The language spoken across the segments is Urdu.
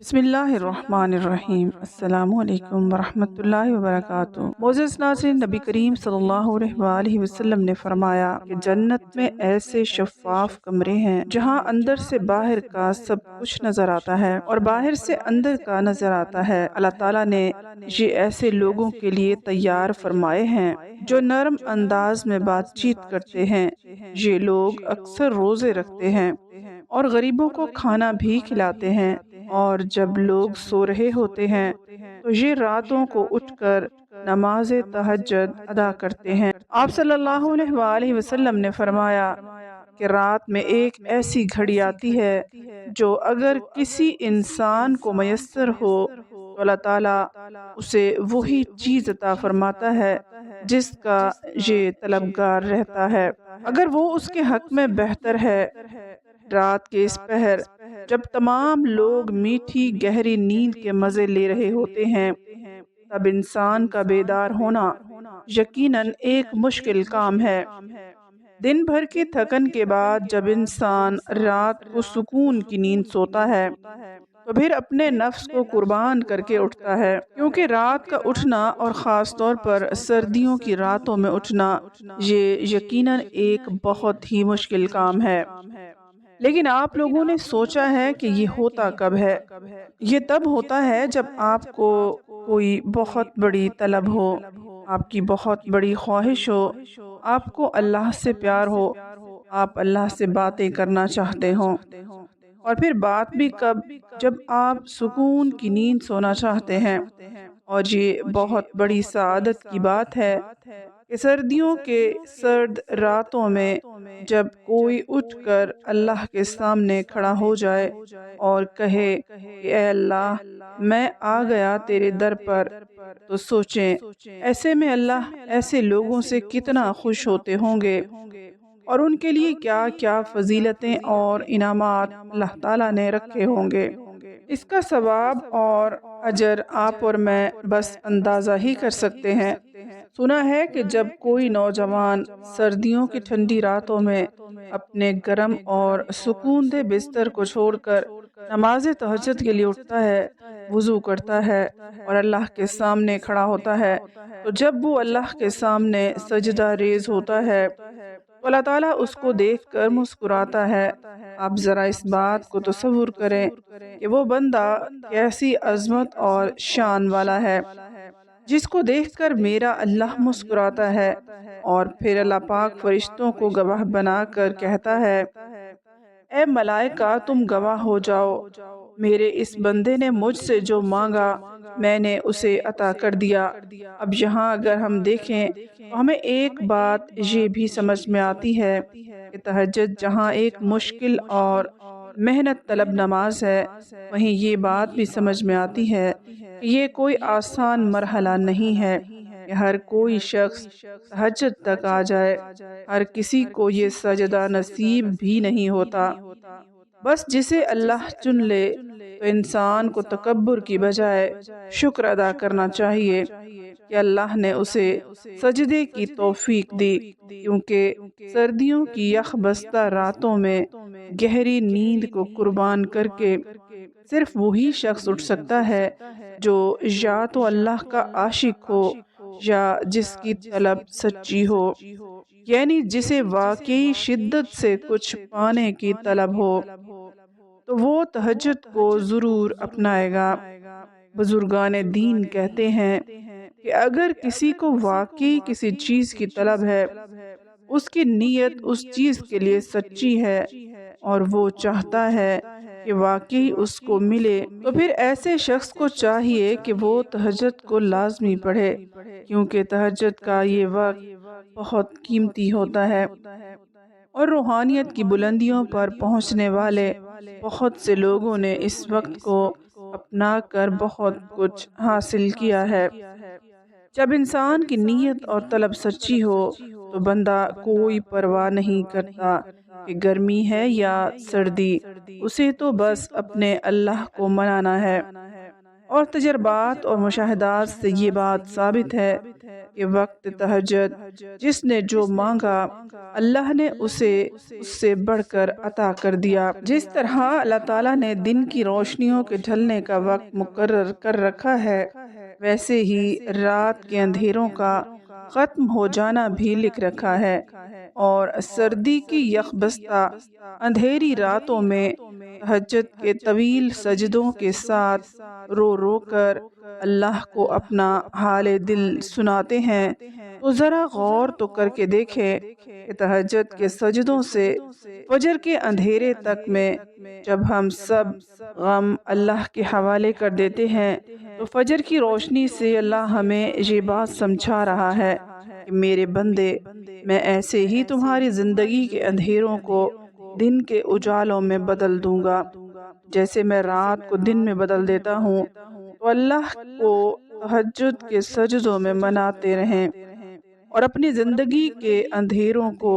بسم اللہ الرحمن الرحیم۔ السلام علیکم ورحمۃ اللہ وبرکاتہ۔ معزز ناظرین، نبی کریم صلی اللہ علیہ وآلہ وسلم نے فرمایا کہ جنت میں ایسے شفاف کمرے ہیں جہاں اندر سے باہر کا سب کچھ نظر آتا ہے اور باہر سے اندر کا نظر آتا ہے۔ اللہ تعالیٰ نے یہ ایسے لوگوں کے لیے تیار فرمائے ہیں جو نرم انداز میں بات چیت کرتے ہیں۔ یہ لوگ اکثر روزے رکھتے ہیں اور غریبوں کو کھانا بھی کھلاتے ہیں، اور جب لوگ سو رہے ہوتے ہیں تو یہ راتوں کو اٹھ کر نماز تہجد ادا کرتے ہیں۔ آپ صلی اللہ علیہ وآلہ وسلم نے فرمایا کہ رات میں ایک ایسی گھڑی آتی ہے جو اگر کسی انسان کو میسر ہو تو اللہ تعالیٰ اسے وہی چیز عطا فرماتا ہے جس کا یہ طلبگار رہتا ہے، اگر وہ اس کے حق میں بہتر ہے۔ رات کے اس پہر جب تمام لوگ میٹھی گہری نیند کے مزے لے رہے ہوتے ہیں، تب انسان کا بیدار ہونا یقیناً ایک مشکل کام ہے۔ دن بھر کی تھکن کے بعد جب انسان رات کو سکون کی نیند سوتا ہے تو پھر اپنے نفس کو قربان کر کے اٹھتا ہے، کیونکہ رات کا اٹھنا اور خاص طور پر سردیوں کی راتوں میں اٹھنا یہ یقیناً ایک بہت ہی مشکل کام ہے۔ لیکن آپ لوگوں نے سوچا ہے کہ یہ ہوتا کب ہے؟ یہ تب ہوتا ہے جب آپ کو کوئی بہت بڑی طلب ہو، آپ کی بہت بڑی خواہش ہو، آپ کو اللہ سے پیار ہو، آپ اللہ سے باتیں کرنا چاہتے ہوں۔ اور پھر بات بھی کب؟ جب آپ سکون کی نیند سونا چاہتے ہیں۔ اور یہ بہت بڑی سعادت کی بات ہے کہ سردیوں کے سرد راتوں میں جب کوئی اٹھ کر اللہ کے سامنے کھڑا ہو جائے اور کہے کہ اے اللہ، میں آ گیا تیرے در پر، تو سوچیں ایسے میں اللہ ایسے لوگوں سے کتنا خوش ہوتے ہوں گے، اور ان کے لیے کیا کیا فضیلتیں اور انعامات اللہ تعالیٰ نے رکھے ہوں گے۔ اس کا ثواب اور اجر آپ اور میں بس اندازہ ہی کر سکتے ہیں۔ سنا ہے کہ جب کوئی نوجوان سردیوں کی ٹھنڈی راتوں میں اپنے گرم اور سکون دہ بستر کو چھوڑ کر نماز تہجد کے لیے اٹھتا ہے، وضو کرتا ہے اور اللہ کے سامنے کھڑا ہوتا ہے، تو جب وہ اللہ کے سامنے سجدہ ریز ہوتا ہے تو اللہ تعالیٰ اس کو دیکھ کر مسکراتا ہے۔ آپ ذرا اس بات کو تصور کریں کہ وہ بندہ کیسی عظمت اور شان والا ہے جس کو دیکھ کر میرا اللہ مسکراتا ہے، اور پھر اللہ پاک فرشتوں کو گواہ بنا کر کہتا ہے، اے ملائکہ تم گواہ ہو جاؤ، میرے اس بندے نے مجھ سے جو مانگا میں نے اسے عطا کر دیا۔ اب یہاں اگر ہم دیکھیں تو ہمیں ایک بات یہ بھی سمجھ میں آتی ہے کہ تہجد جہاں ایک مشکل اور محنت طلب نماز ہے، وہیں یہ بات بھی سمجھ میں آتی ہے کہ یہ کوئی آسان مرحلہ نہیں ہے کہ ہر کوئی شخص تہجد تک آ جائے۔ ہر کسی کو یہ سجدہ نصیب بھی نہیں ہوتا، بس جسے اللہ چن لے تو انسان کو تکبر کی بجائے شکر ادا کرنا چاہیے کہ اللہ نے اسے سجدے کی توفیق دی، کیونکہ سردیوں کی یخ بستہ راتوں میں گہری نیند کو قربان کر کے صرف وہی شخص اٹھ سکتا ہے جو یا تو اللہ کا عاشق ہو یا جس کی طلب سچی ہو، یعنی جسے واقعی شدت سے کچھ پانے کی طلب ہو، تو وہ تہجد کو ضرور اپنائے گا۔ بزرگان دین کہتے ہیں کہ اگر کسی کو واقعی کسی چیز کی طلب ہے، اس کی نیت اس چیز کے لیے سچی ہے اور وہ چاہتا ہے کہ واقعی اس کو ملے، تو پھر ایسے شخص کو چاہیے کہ وہ تہجد کو لازمی پڑھے، کیونکہ تہجد کا یہ وقت بہت قیمتی ہوتا ہے، اور روحانیت کی بلندیوں پر پہنچنے والے بہت سے لوگوں نے اس وقت کو اپنا کر بہت کچھ حاصل کیا ہے۔ جب انسان کی نیت اور طلب سچی ہو تو بندہ کوئی پرواہ نہیں کرتا کہ گرمی ہے یا سردی، اسے تو بس اپنے اللہ کو منانا ہے۔ اور تجربات اور مشاہدات سے یہ بات ثابت ہے کہ وقت تہجد جس نے جو مانگا اللہ نے اسے اس سے بڑھ کر عطا کر دیا۔ جس طرح اللہ تعالیٰ نے دن کی روشنیوں کے ڈھلنے کا وقت مقرر کر رکھا ہے، ویسے ہی رات کے اندھیروں کا ختم ہو جانا بھی لکھ رکھا ہے، اور سردی کی یخبستہ اندھیری راتوں میں تہجد کے طویل سجدوں کے ساتھ رو رو کر اللہ کو اپنا حال دل سناتے ہیں، تو ذرا غور تو کر کے دیکھیں کہ تہجد کے سجدوں سے فجر کے اندھیرے تک میں جب ہم سب غم اللہ کے حوالے کر دیتے ہیں، تو فجر کی روشنی سے اللہ ہمیں یہ بات سمجھا رہا ہے کہ میرے بندے، میں ایسے ہی تمہاری زندگی کے اندھیروں کو دن کے اجالوں میں بدل دوں گا، جیسے میں رات کو دن میں بدل دیتا ہوں۔ تو اللہ کو تہجد کے سجدوں میں مناتے رہیں اور اپنی زندگی کے اندھیروں کو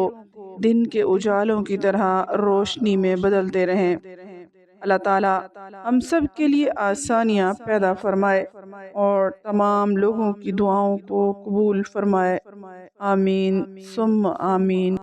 دن کے اجالوں کی طرح روشنی میں بدلتے رہیں۔ اللہ تعالیٰ ہم سب کے لیے آسانیاں پیدا فرمائے اور تمام لوگوں کی دعاؤں کو قبول فرمائے۔ آمین ثم آمین۔